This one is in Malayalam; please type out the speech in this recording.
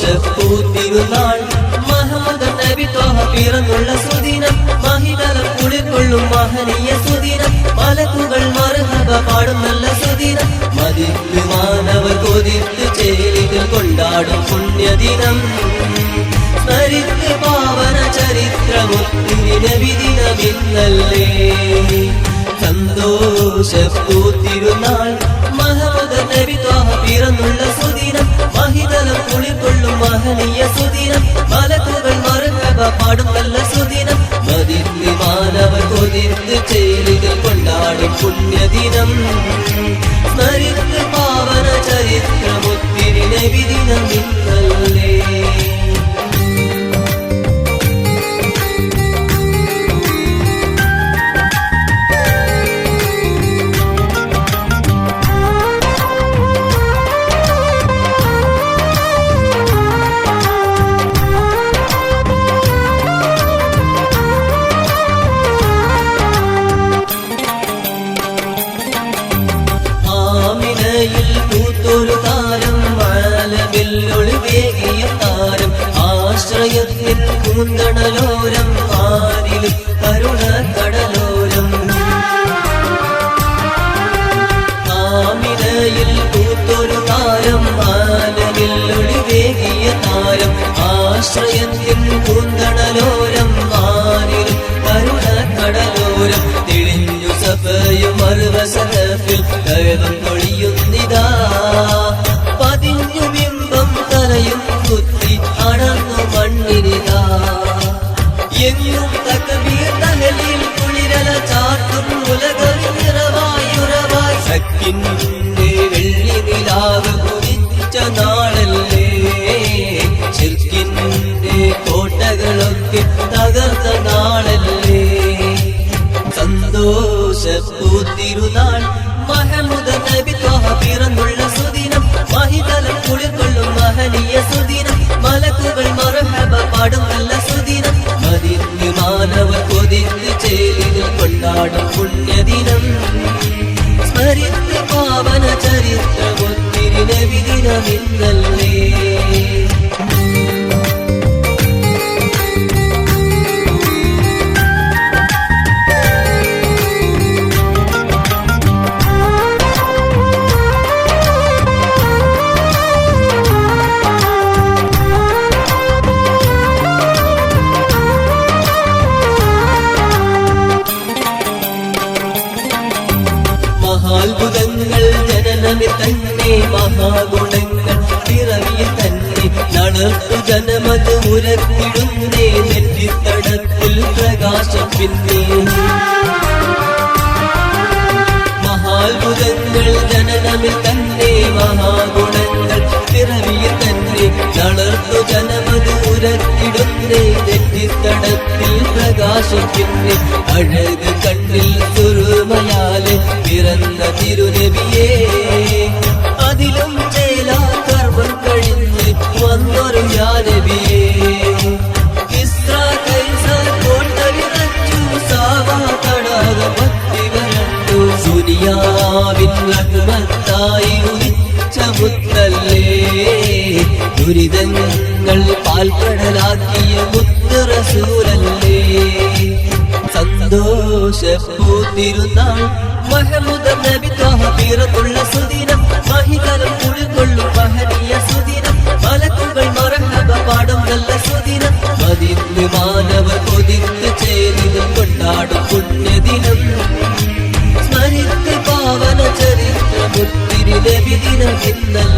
സന്തോഷപ്പൂത്തിരുന്നാൾ മുഹമ്മദ് നബി ത്വഹ പിറന്നുള്ള സുദിനം മഹിതലം കുളിർക്കൊള്ളും മഹനീയ സുദിനം മലക്കുകൾ മർഹബ പാടും നല്ല സുദിനം മദിത്ത് മാനവർ കൊതിത്ത് ചേലികൾ കൊണ്ടാടും പുണ്യദിനം സ്മരിത്ത് പാവന ചരിത്രമൊത്തിരി നബി ദിനമിന്നല്ലേ സന്തോഷപ്പൂത്തിരുന്നാൾ മുഹമ്മദ് നബി ത്വഹ പിറന്നുള്ള സുദിനം മഹിതലം കുളിർക്കൊള്ളും മഹനീയ സുദിനം മലക്കുകൾ മർഹബ പാടും നല്ല സുദിനം മദിത്ത് മാനവർ കൊതിത്ത് ചേലികൾ കൊണ്ടാടും പുണ്യദിനം സ്മരിത്ത് പാവന ചരിത്രമൊത്തിരി നബി ദിനമിന്നല്ലേ പൂത്തൊരു താരം വാലമിൽ ഒളിവേകിയ താരം ആശ്രയത്തിൽ കൂന്തണലോരം ആരിലും കരുണ കടലോരം ആമിനയിൽ പൂത്തൊരു താരം വാലമിൽ ഒളിവേകിയ താരം ആശ്രയത്തിൽ കൂന്തണലോരം ആരിലും കരുണ കടലോരം തെളിഞ്ഞു സഭയും അർവസഹഫിൽ കഴവം പൊളിയുന്നിതാ പതിഞ്ഞു ബിംബം തലയും കുത്തി അടർന്നു മണ്ണിനിതാ എങ്ങും തക്ബീർ തഹലീൽ കുളിരല ചാർത്തും ഉലകമിറവായുറവായി സക്കിന്റെ വെള്ളി നിലാവ് കുതിച്ച നാളല്ലേ ശിർക്കിന്റെ കോട്ടകളൊക്കെ തകർന്ന നാളല്ലേ സന്തോഷപ്പൂത്തിരുന്നാൾ മുഹമ്മദ് നബി ത്വഹ പിറന്നുള്ള സുദിനം മഹിതലം കുളിർക്കൊള്ളും മഹനീയ സുദിനം മലക്കുകൾ മർഹബ പാടും നല്ല സുദിനം മദിത്ത് മാനവർ കൊതിത്ത് ചേലികൾ കൊണ്ടാടും പുണ്യദിനം സ്മരിത്ത് പാവന ചരിത്രമൊത്തിരി നബി ദിനമിന്നല്ലേ മഹാത്ഭുതങ്ങൾ ജനനമി തന്നെ മഹാഗുണങ്ങൾ പിറവിയിൽ തന്നെ നടത്തു ജനമത് ഉരത്തിടുന്നേ നെറ്റിത്തടത്തിൽ പ്രകാശം പിന്നെ മഹാത്ഭുതങ്ങൾ ജനനമി തന്നെ മഹാഗുണങ്ങൾ പിറവിയിൽ തന്നെ നടത്തു ജനമത് ഉരത്തിടുന്നേ നെറ്റിത്തടത്തിൽ പ്രകാശം പിന്നെ അഴക് കണ്ണിൽ സുറുമയാലെ പിറന്ന തിരുനബിയേ അതിലും ചേലാ കർമ്മം കഴിഞ്ഞ് വന്നൊരു യാനബിയേ ഇസ്രാ കൈസർ കോട്ട വിറച്ചു സാവാ തടാകം പത്തി വരണ്ടു ദുനിയാവിൻ റഹ്മത്തായി ഉദിച്ച മുത്തല്ലേ ദുരിതങ്ങൾ പാൽക്കടലാക്കിയ മുത്ത് റസൂലല്ലേ സന്തോഷപ്പൂത്തിരുന്നാൾ മുഹമ്മദ് നബി ത്വഹ പിറന്നുള്ള സുദിനം മഹിതലം കുളിർക്കൊള്ളും മഹനീയ സുദിനം മലക്കുകൾ മർഹബ പാടും നല്ല സുദിനം മദിത്ത് മാനവർ കൊതിത്ത് ചേലികൾ കൊണ്ടാടും പുണ്യദിനം സ്മരിത്ത് പാവന ചരിത്രമൊത്തിരി നബി ദിനമിന്നല്ലേ